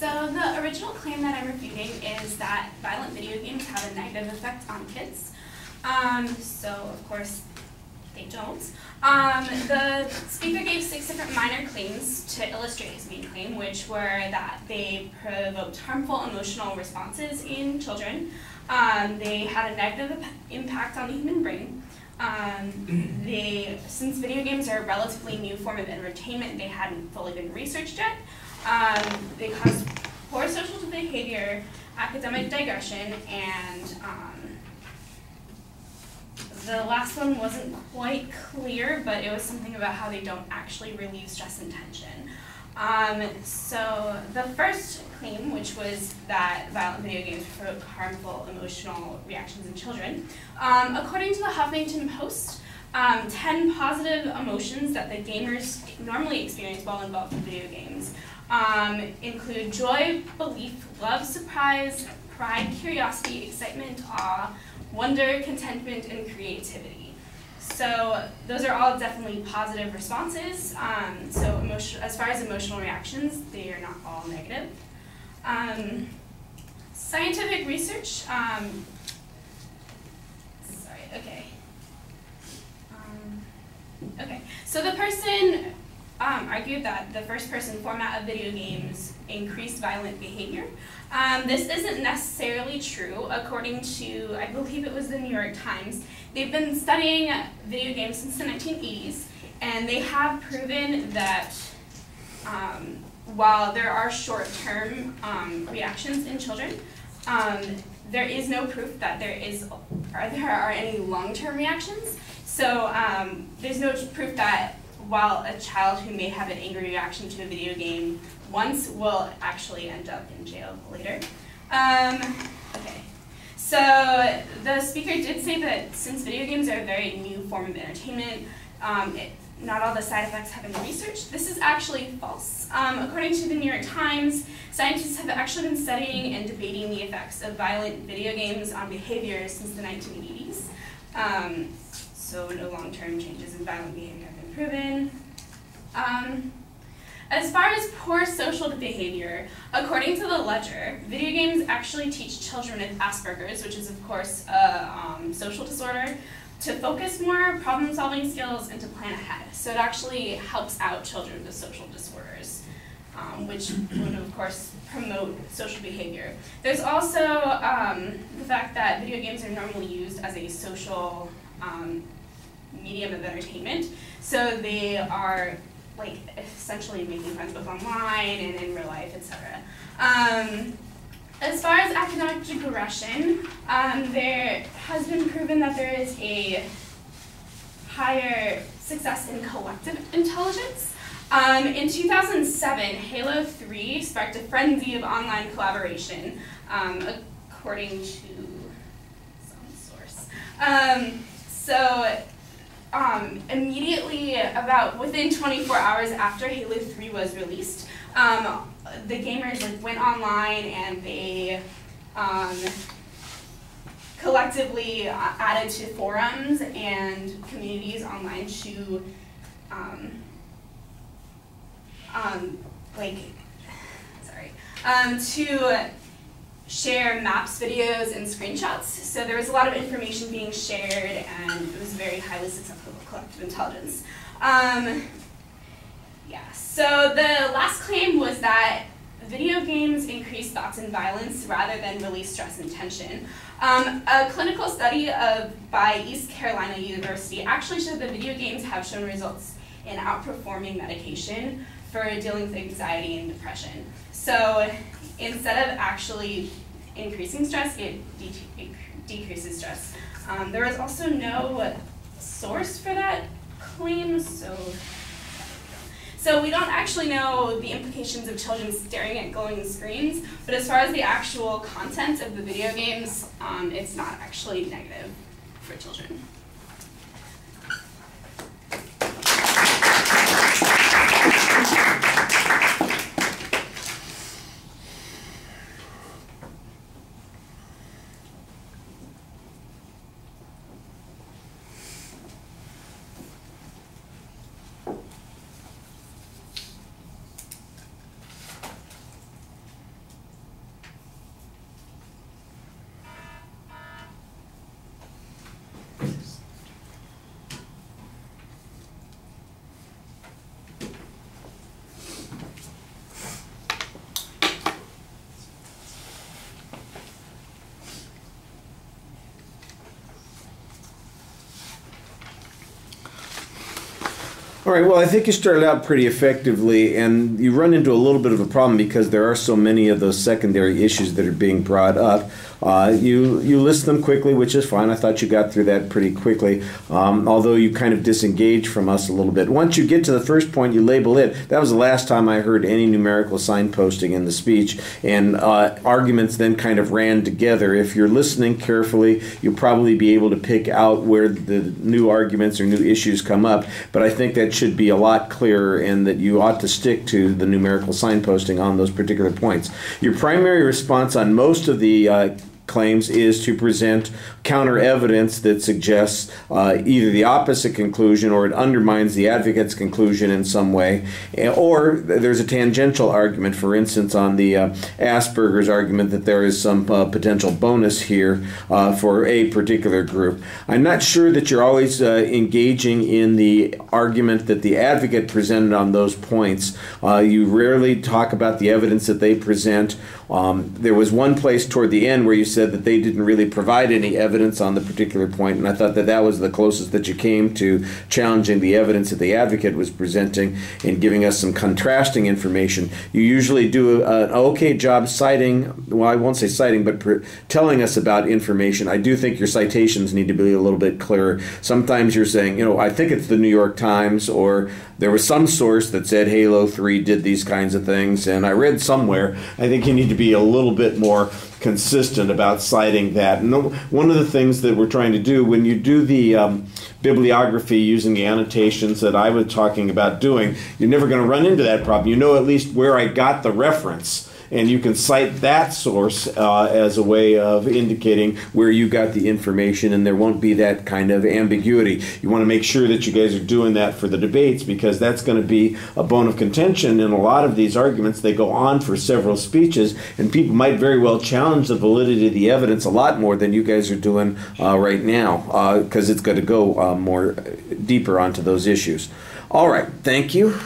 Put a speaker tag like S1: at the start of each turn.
S1: So the original claim that I'm refuting is that violent video games have a negative effect on kids. So of course they don't. The speaker gave 6 different minor claims to illustrate his main claim, which were that they provoked harmful emotional responses in children. They had a negative impact on the human brain. Since video games are a relatively new form of entertainment, they hadn't fully been researched yet. They caused poor social behavior, academic digression, and the last one wasn't quite clear, but it was something about how they don't actually relieve stress and tension. So the first claim, which was that violent video games provoke harmful emotional reactions in children, according to the Huffington Post, 10 positive emotions that the gamers normally experience while involved in video games include joy, belief, love, surprise, pride, curiosity, excitement, awe, wonder, contentment, and creativity. So those are all definitely positive responses. As far as emotional reactions, they are not all negative. Scientific research. So the person argued that the first-person format of video games increased violent behavior. This isn't necessarily true. According to, I believe it was the New York Times, they've been studying video games since the 1980s, and they have proven that while there are short-term reactions in children, there is no proof that there are any long-term reactions. So there's no proof that while a child who may have an angry reaction to a video game once will actually end up in jail later. So the speaker did say that since video games are a very new form of entertainment, not all the side effects have been researched. This is actually false. According to the New York Times, scientists have actually been studying and debating the effects of violent video games on behavior since the 1980s. So no long-term changes in violent behavior have been proven. As far as poor social behavior, according to the Ledger, video games actually teach children with Asperger's, which is of course a social disorder, to focus more, problem-solving skills, and to plan ahead. So it actually helps out children with social disorders, which would of course promote social behavior. There's also the fact that video games are normally used as a social medium of entertainment. So they are like essentially making friends both online and in real life, etc. As far as academic digression, there has been proven that there is a higher success in collective intelligence. In 2007, Halo 3 sparked a frenzy of online collaboration, according to some source. Immediately, within 24 hours after Halo 3 was released, the gamers went online and they collectively added to forums and communities online to to share maps, videos, and screenshots. So there was a lot of information being shared, and it was very highly successful with collective intelligence. So the last claim was that video games increase thoughts and violence rather than release stress and tension. A clinical study by East Carolina University actually showed that video games have shown results in outperforming medication for dealing with anxiety and depression. So instead of actually increasing stress, it decreases stress. There was also no source for that claim, so we don't actually know the implications of children staring at glowing screens, but as far as the actual content of the video games, it's not actually negative for children.
S2: All right, well, I think you started out pretty effectively, and you run into a little bit of a problem because there are so many of those secondary issues that are being brought up. You list them quickly, which is fine. I thought you got through that pretty quickly, although you kind of disengaged from us a little bit. Once you get to the first point, you label it. That was the last time I heard any numerical signposting in the speech, and arguments then kind of ran together. If you're listening carefully, you'll probably be able to pick out where the new arguments or new issues come up, but I think that should be a lot clearer, and that you ought to stick to the numerical signposting on those particular points. Your primary response on most of the claims is to present counter evidence that suggests either the opposite conclusion, or it undermines the advocate's conclusion in some way, or there's a tangential argument, for instance, on the Asperger's argument that there is some potential bonus here for a particular group. I'm not sure that you're always engaging in the argument that the advocate presented on those points. You rarely talk about the evidence that they present. There was one place toward the end where you said that they didn't really provide any evidence on the particular point, and I thought that that was the closest that you came to challenging the evidence that the advocate was presenting and giving us some contrasting information. You usually do an okay job citing, well, I won't say citing, but telling us about information. I do think your citations need to be a little bit clearer. Sometimes you're saying, you know, I think it's the New York Times, or there was some source that said Halo 3 did these kinds of things, and I read somewhere. I think you need to be a little bit more consistent about citing that. And one of the things that we're trying to do when you do the bibliography using the annotations that I was talking about doing, you're never going to run into that problem. You know at least where I got the reference, and you can cite that source as a way of indicating where you got the information, and there won't be that kind of ambiguity. You want to make sure that you guys are doing that for the debates, because that's going to be a bone of contention in a lot of these arguments. They go on for several speeches, and people might very well challenge the validity of the evidence a lot more than you guys are doing right now, because it's going to go more deeper onto those issues. All right, thank you.